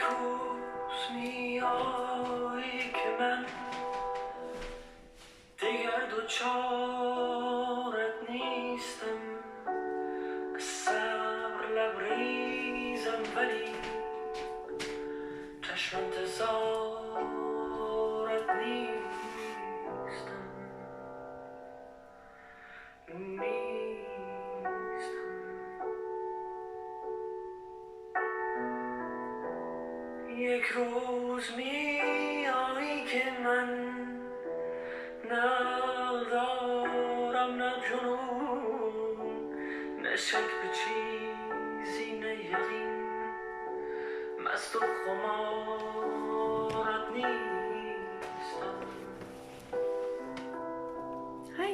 روز میایی که من دیگر دوچارت نیستم. از صبر لبریزم ولی چشم انتظارت نیستم. یک روز میایی که من ندارم نه جنون نه شک به چیزی نه یقین. مست و خمارت نیستم. Hi.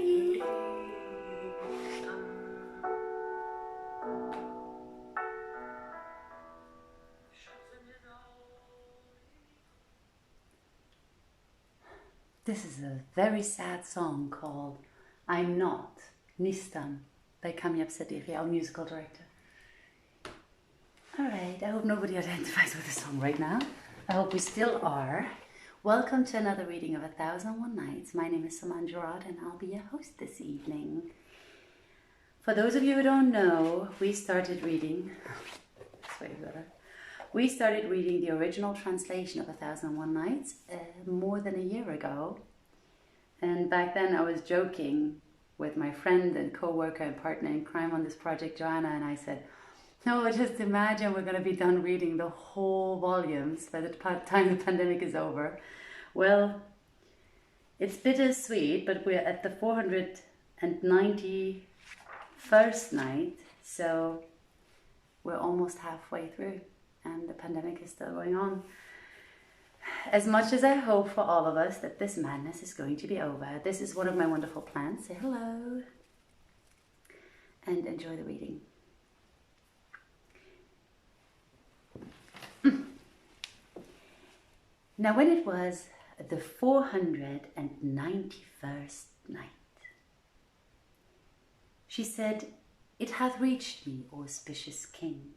This is a very sad song called I'm Not, Nistan by Kamyab Sadiqi, our musical director. Alright, I hope nobody identifies with the song right now. I hope we still are. Welcome to another reading of 1001 Nights. My name is Saman, Giraud, and I'll be your host this evening. For those of you who don't know, we started reading the original translation of 1001 Nights more than a year ago. And back then I was joking with my friend and co-worker and partner in crime on this project, Joanna, and I said, no, just imagine we're going to be done reading the whole volumes by the time the pandemic is over. Well, it's bittersweet, but we're at the 491st night, so we're almost halfway through. And the pandemic is still going on. As much as I hope for all of us that this madness is going to be over, this is one of my wonderful plants. Say hello and enjoy the reading. Now when it was the 491st night, she said, "It hath reached me, O auspicious king,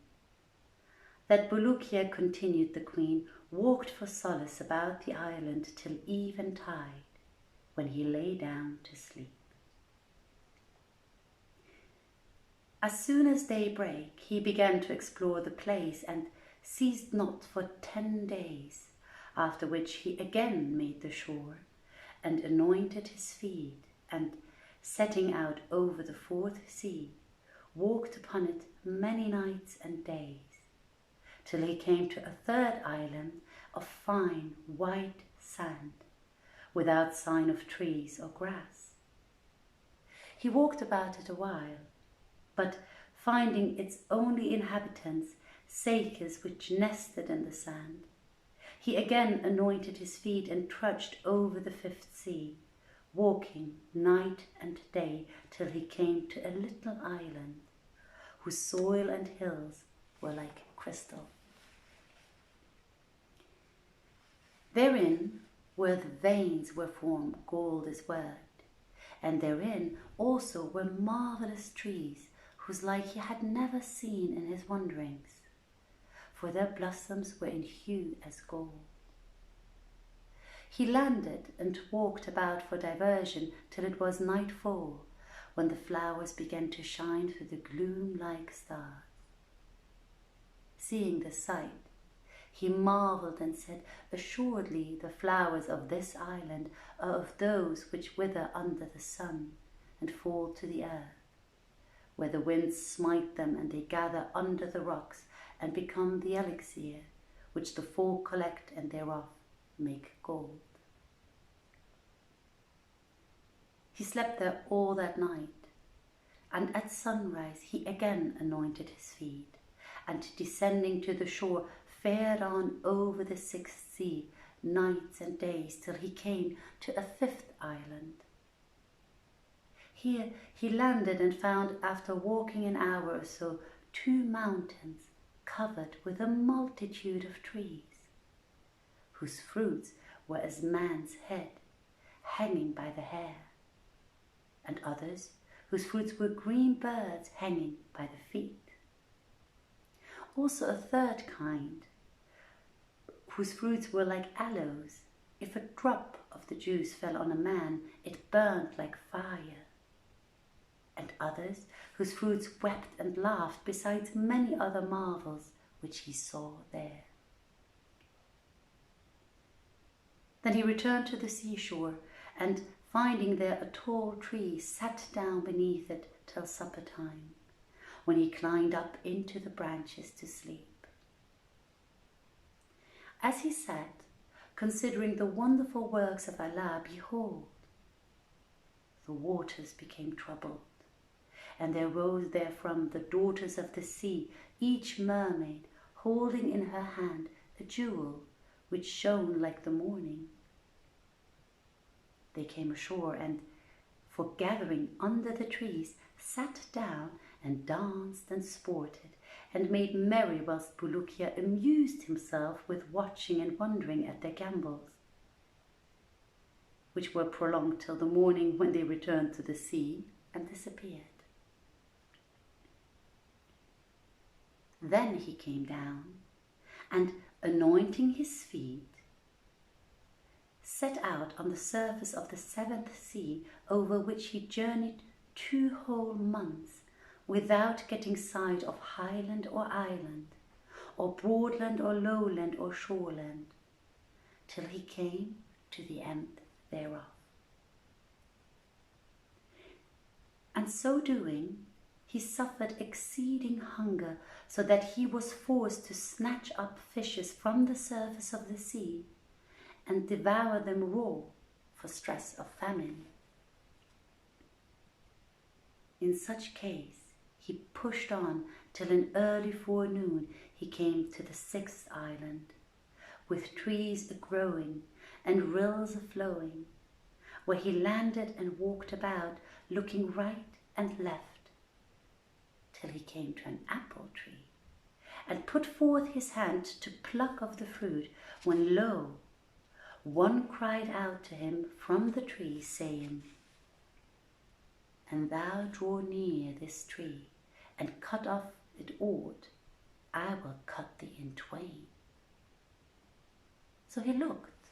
that Bulukiya," continued the queen, "walked for solace about the island till eventide, when he lay down to sleep. As soon as daybreak, he began to explore the place and ceased not for 10 days, after which he again made the shore and anointed his feet, and setting out over the fourth sea, walked upon it many nights and days, till he came to a third island of fine white sand, without sign of trees or grass. He walked about it a while, but finding its only inhabitants sakers which nested in the sand, he again anointed his feet and trudged over the fifth sea, walking night and day till he came to a little island, whose soil and hills were like crystal. Therein where the veins were formed, gold is worked, and therein also were marvellous trees, whose like he had never seen in his wanderings, for their blossoms were in hue as gold. He landed and walked about for diversion till it was nightfall, when the flowers began to shine through the gloom like stars. Seeing the sight, he marvelled and said, "Assuredly the flowers of this island are of those which wither under the sun and fall to the earth, where the winds smite them and they gather under the rocks and become the elixir, which the folk collect and thereof make gold." He slept there all that night, and at sunrise he again anointed his feet, and descending to the shore, fared on over the sixth sea, nights and days, till he came to a fifth island. Here he landed and found, after walking an hour or so, 2 mountains covered with a multitude of trees, whose fruits were as man's head, hanging by the hair, and others whose fruits were green birds hanging by the feet. Also a third kind, whose fruits were like aloes. If a drop of the juice fell on a man, it burned like fire. And others whose fruits wept and laughed, besides many other marvels which he saw there. Then he returned to the seashore, and finding there a tall tree, sat down beneath it till supper time, when he climbed up into the branches to sleep. As he sat, considering the wonderful works of Allah, behold, the waters became troubled, and there rose therefrom the daughters of the sea, each mermaid holding in her hand a jewel which shone like the morning. They came ashore, and, forgathering under the trees, sat down and danced and sported, and made merry, whilst Bulukiya amused himself with watching and wondering at their gambols, which were prolonged till the morning, when they returned to the sea and disappeared. Then he came down, and, anointing his feet, set out on the surface of the seventh sea, over which he journeyed 2 whole months, without getting sight of highland or island, or broadland or lowland or shoreland, till he came to the end thereof. And so doing, he suffered exceeding hunger, so that he was forced to snatch up fishes from the surface of the sea and devour them raw for stress of famine. In such case, he pushed on till in early forenoon he came to the 6th island, with trees a-growing and rills a-flowing, where he landed and walked about, looking right and left, till he came to an apple tree, and put forth his hand to pluck of the fruit, when lo, one cried out to him from the tree, saying, "An thou draw near this tree, and cut off it aught, I will cut thee in twain." So he looked,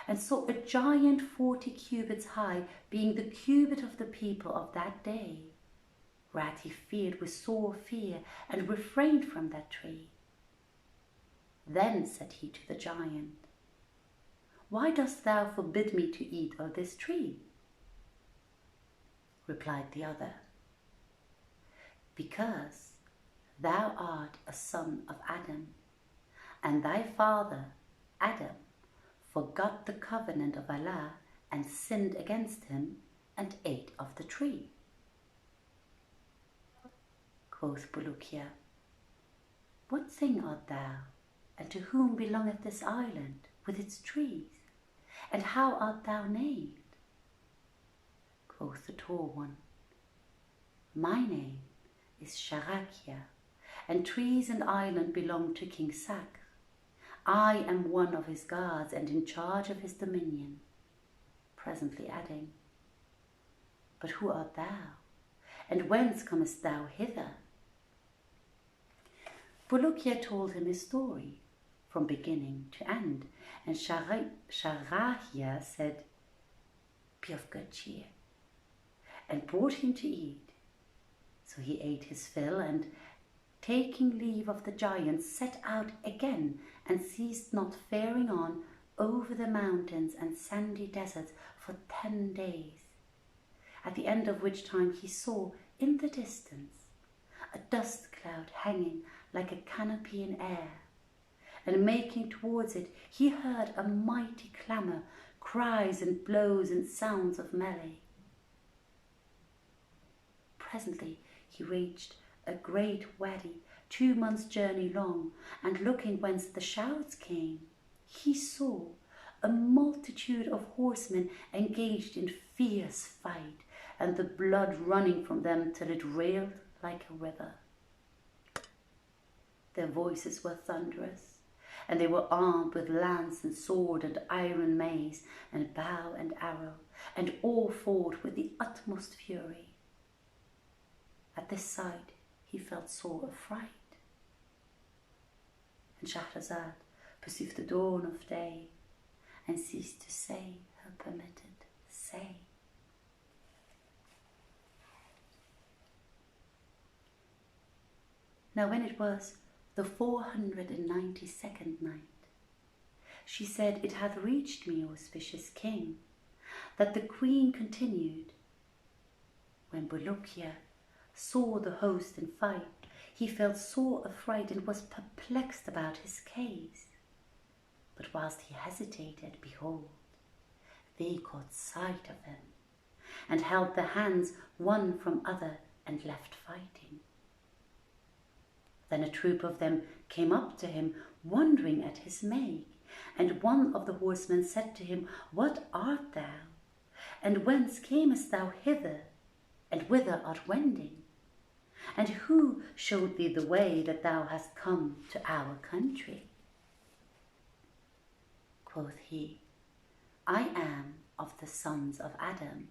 and saw a giant 40 cubits high, being the cubit of the people of that day, whereat he feared with sore fear, and refrained from that tree. Then said he to the giant, "Why dost thou forbid me to eat of this tree?" Replied the other, "Because thou art a son of Adam, and thy father, Adam, forgot the covenant of Allah and sinned against him, and ate of the tree." Quoth Bulukiya, "What thing art thou, and to whom belongeth this island with its trees, and how art thou named?" Quoth the tall one, "My name is Sharakia, and trees and island belong to King Sakr. I am one of his guards and in charge of his dominion," presently adding, "But who art thou, and whence comest thou hither?" Bulukiya told him his story from beginning to end, and Sharakia said, "Be of good cheer," and brought him to eat. So he ate his fill, and, taking leave of the giant, set out again, and ceased not faring on over the mountains and sandy deserts for 10 days, at the end of which time he saw in the distance a dust cloud hanging like a canopy in air, and making towards it he heard a mighty clamour, cries and blows and sounds of melee. Presently he reached a great wadi, 2 months' journey long, and looking whence the shouts came, he saw a multitude of horsemen engaged in fierce fight, and the blood running from them till it railed like a river. Their voices were thunderous, and they were armed with lance and sword and iron mace and bow and arrow, and all fought with the utmost fury. At this sight he felt sore affright. And Shahrazad perceived the dawn of day, and ceased to say her permitted say. Now when it was the 492nd night, she said, "It hath reached me, auspicious king, that the queen continued, when Bulukiya saw the host in fight, he felt sore affright and was perplexed about his case. But whilst he hesitated, behold, they caught sight of him, and held their hands one from other, and left fighting. Then a troop of them came up to him, wondering at his make, and one of the horsemen said to him, What art thou? And whence camest thou hither? And whither art wending? And who showed thee the way that thou hast come to our country? Quoth he, I am of the sons of Adam,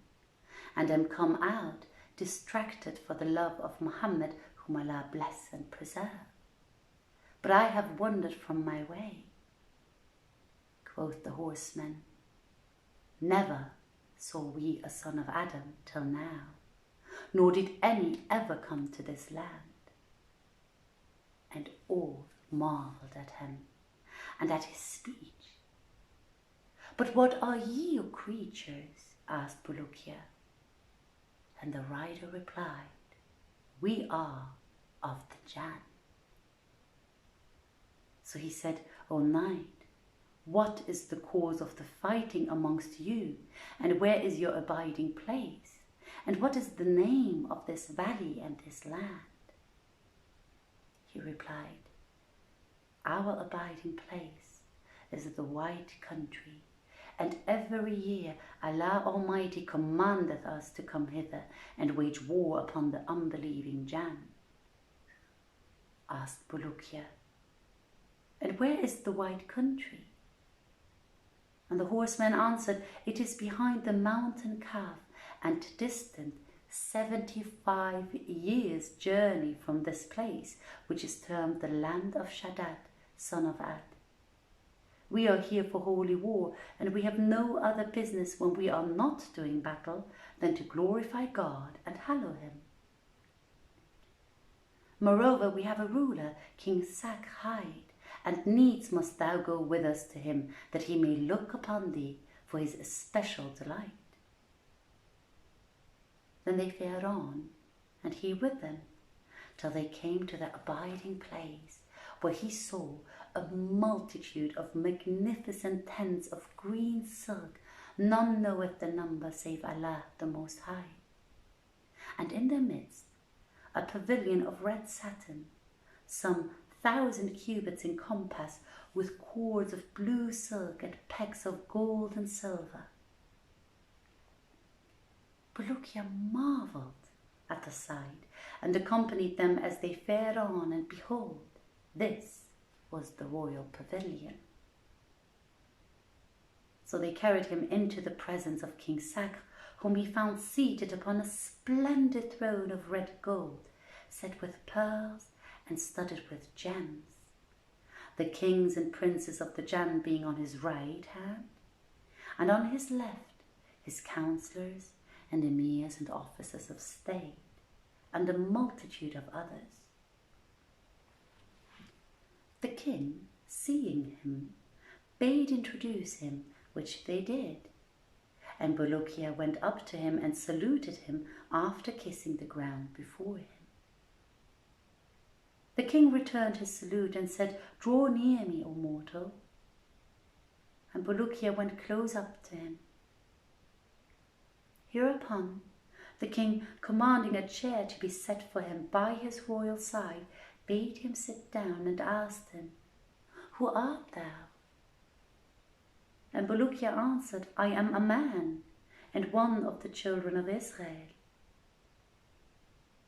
and am come out distracted for the love of Muhammad, whom Allah bless and preserve. But I have wandered from my way. Quoth the horseman, Never saw we a son of Adam till now, nor did any ever come to this land. And all marvelled at him, and at his speech. But what are ye, O creatures? Asked Bulukiya. And the rider replied, We are of the Jann. So he said, O knight, what is the cause of the fighting amongst you, and where is your abiding place? And what is the name of this valley and this land? He replied, Our abiding place is the white country, and every year Allah Almighty commandeth us to come hither and wage war upon the unbelieving Jann. Asked Bulukiya, And where is the white country? And the horseman answered, It is behind the mountain Kaf, and distant 75 years' journey from this place, which is termed the land of Shaddad, son of Ad. We are here for holy war, and we have no other business when we are not doing battle than to glorify God and hallow him. Moreover, we have a ruler, King Sak Hyde, and needs must thou go with us to him, that he may look upon thee for his especial delight. Then they fared on, and he with them, till they came to the abiding place, where he saw a multitude of magnificent tents of green silk, none knoweth the number save Allah the Most High. And in their midst a pavilion of red satin, some 1,000 cubits in compass, with cords of blue silk and pegs of gold and silver. Bulukiya marvelled at the sight, and accompanied them as they fared on, and behold, this was the royal pavilion. So they carried him into the presence of King Sak, whom he found seated upon a splendid throne of red gold, set with pearls and studded with gems, the kings and princes of the Jann being on his right hand, and on his left his councillors and emirs and officers of state, and a multitude of others. The king, seeing him, bade introduce him, which they did, and Bulukiya went up to him and saluted him after kissing the ground before him. The king returned his salute and said, Draw near me, O mortal. And Bulukiya went close up to him. Hereupon, the king, commanding a chair to be set for him by his royal side, bade him sit down and asked him, Who art thou? And Bulukiya answered, I am a man, and one of the children of Israel.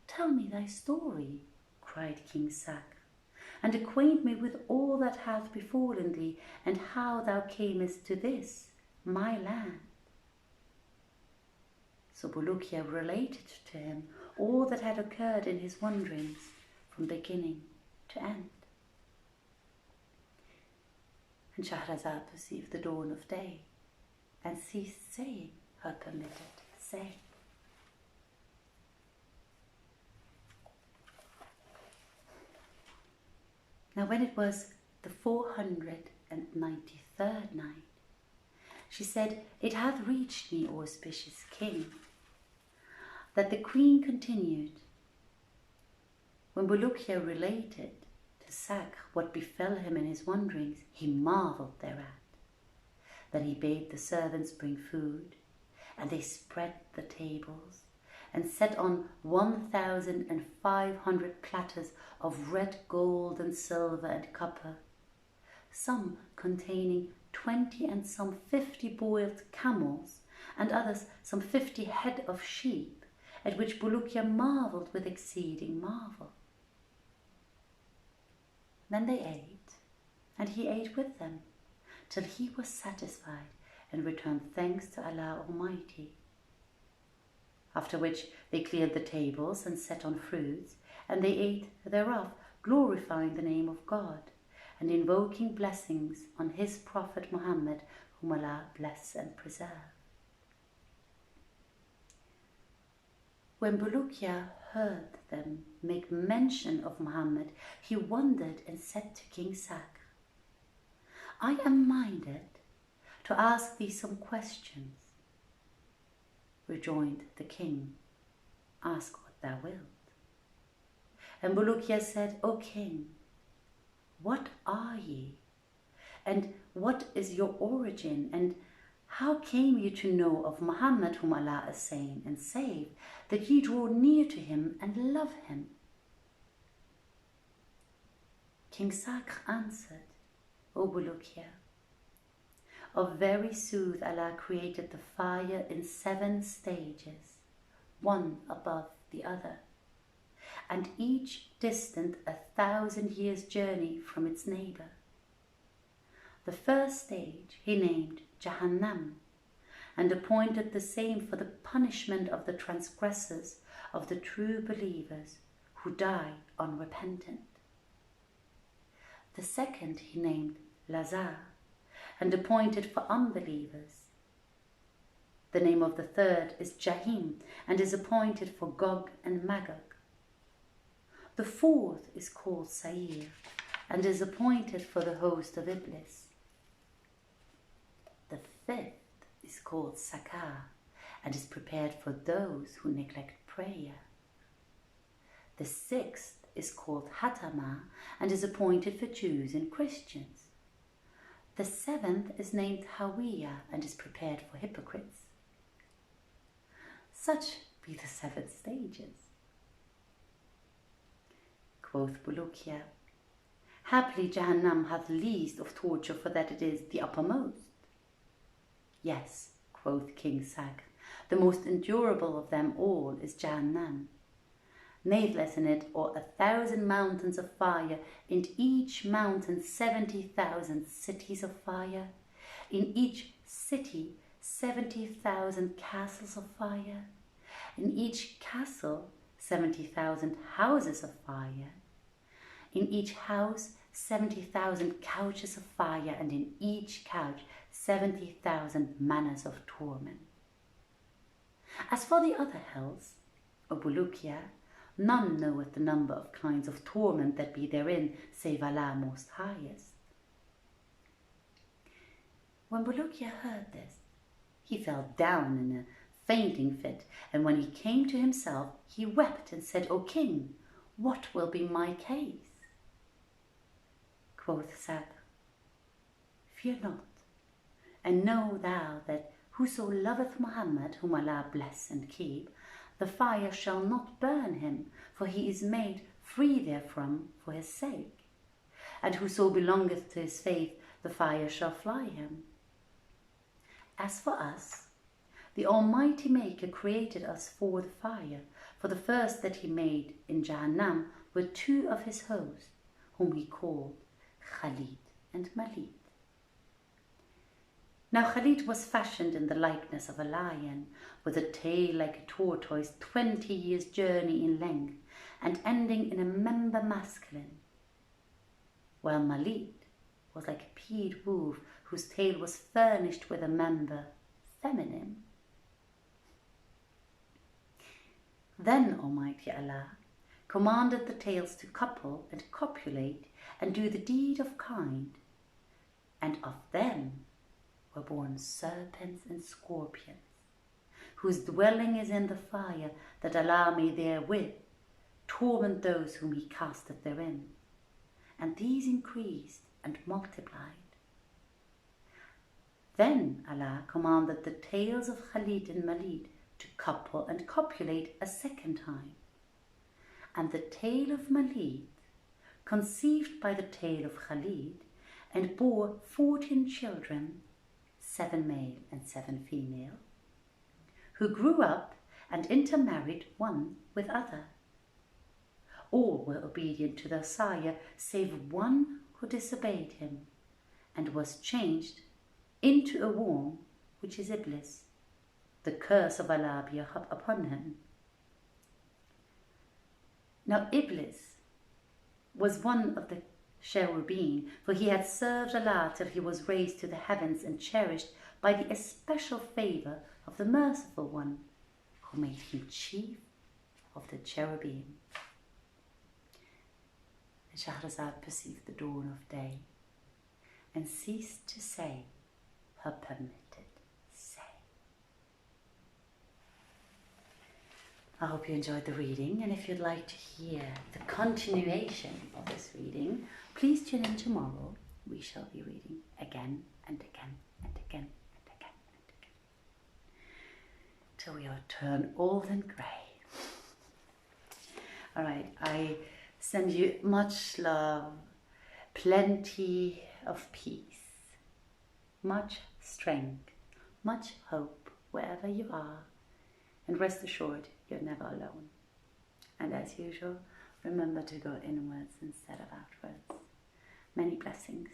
Tell me thy story, cried King Sak, and acquaint me with all that hath befallen thee, and how thou camest to this, my land. So Bulukiya related to him all that had occurred in his wanderings from beginning to end. And Shahrazad perceived the dawn of day and ceased saying her permitted say. Now when it was the 493rd night, she said, "It hath reached me, O auspicious king," that the queen continued, when Bulukiya related to Sakhr what befell him in his wanderings, he marvelled thereat. Then he bade the servants bring food, and they spread the tables, and set on 1,500 platters of red gold and silver and copper, some containing 20 and some 50 boiled camels, and others some 50 head of sheep, at which Bulukiya marvelled with exceeding marvel. Then they ate, and he ate with them, till he was satisfied and returned thanks to Allah Almighty. After which they cleared the tables and set on fruits, and they ate thereof, glorifying the name of God, and invoking blessings on his Prophet Muhammad, whom Allah bless and preserve. When Bulukiya heard them make mention of Muhammad, he wondered and said to King Sakhr, "I am minded to ask thee some questions." Rejoined the king, "Ask what thou wilt." And Bulukiya said, "O king, what are ye? And what is your origin? And how came you to know of Muhammad, whom Allah assain and save, that ye draw near to him and love him?" King Sakhr answered, "O Bulukiya, of very sooth Allah created the fire in 7 stages, one above the other, and each distant 1,000 years' journey from its neighbour. The first stage he named Jahannam, and appointed the same for the punishment of the transgressors of the true believers who die unrepentant. The second he named Lazar, and appointed for unbelievers. The name of the third is Jahim, and is appointed for Gog and Magog. The fourth is called Sa'ir, and is appointed for the host of Iblis. The fifth is called Sakar, and is prepared for those who neglect prayer. The sixth is called Hatama, and is appointed for Jews and Christians. The seventh is named Hawiya, and is prepared for hypocrites. Such be the 7 stages." Quoth Bulukiya, "Haply Jahannam hath least of torture, for that it is the uppermost." "Yes," quoth King Sakhr, "the most endurable of them all is Jahannam. Natheless in it are 1,000 mountains of fire, in each mountain 70,000 cities of fire, in each city 70,000 castles of fire, in each castle 70,000 houses of fire, in each house 70,000 couches of fire, and in each couch 70,000 manners of torment. As for the other hells, O Bulukiya, none knoweth the number of kinds of torment that be therein, save Allah most highest." When Bulukiya heard this, he fell down in a fainting fit, and when he came to himself, he wept and said, "O king, what will be my case?" Quoth Sakhr, "Fear not, and know thou that whoso loveth Muhammad, whom Allah bless and keep, the fire shall not burn him, for he is made free therefrom for his sake. And whoso belongeth to his faith, the fire shall fly him. As for us, the Almighty Maker created us for the fire, for the first that he made in Jahannam were 2 of his host, whom he called Khalid and Malid. Now Khalid was fashioned in the likeness of a lion, with a tail like a tortoise, 20 years' journey in length, and ending in a member masculine, while Malid was like a pied wolf whose tail was furnished with a member feminine. Then Almighty Allah commanded the tails to couple and copulate and do the deed of kind, and of them were born serpents and scorpions, whose dwelling is in the fire, that Allah may therewith torment those whom he casteth therein. And these increased and multiplied. Then Allah commanded the tails of Khalid and Malid to couple and copulate a second time. And the tail of Malid conceived by the tail of Khalid and bore 14 children, 7 male and 7 female, who grew up and intermarried one with other. All were obedient to their sire, save one who disobeyed him, and was changed into a worm, which is Iblis. The curse of Allah be upon him. Now Iblis was one of the cherubim, for he had served Allah till he was raised to the heavens and cherished by the especial favour of the Merciful One, who made him chief of the cherubim. And Shahrazad perceived the dawn of day and ceased to say her permitted say. I hope you enjoyed the reading, and if you'd like to hear the continuation of this reading, please tune in tomorrow. We shall be reading again and again and again and again and again till we are turned old and grey. All right, I send you much love, plenty of peace, much strength, much hope wherever you are, and rest assured you're never alone. And as usual, remember to go inwards instead of outwards. Many blessings.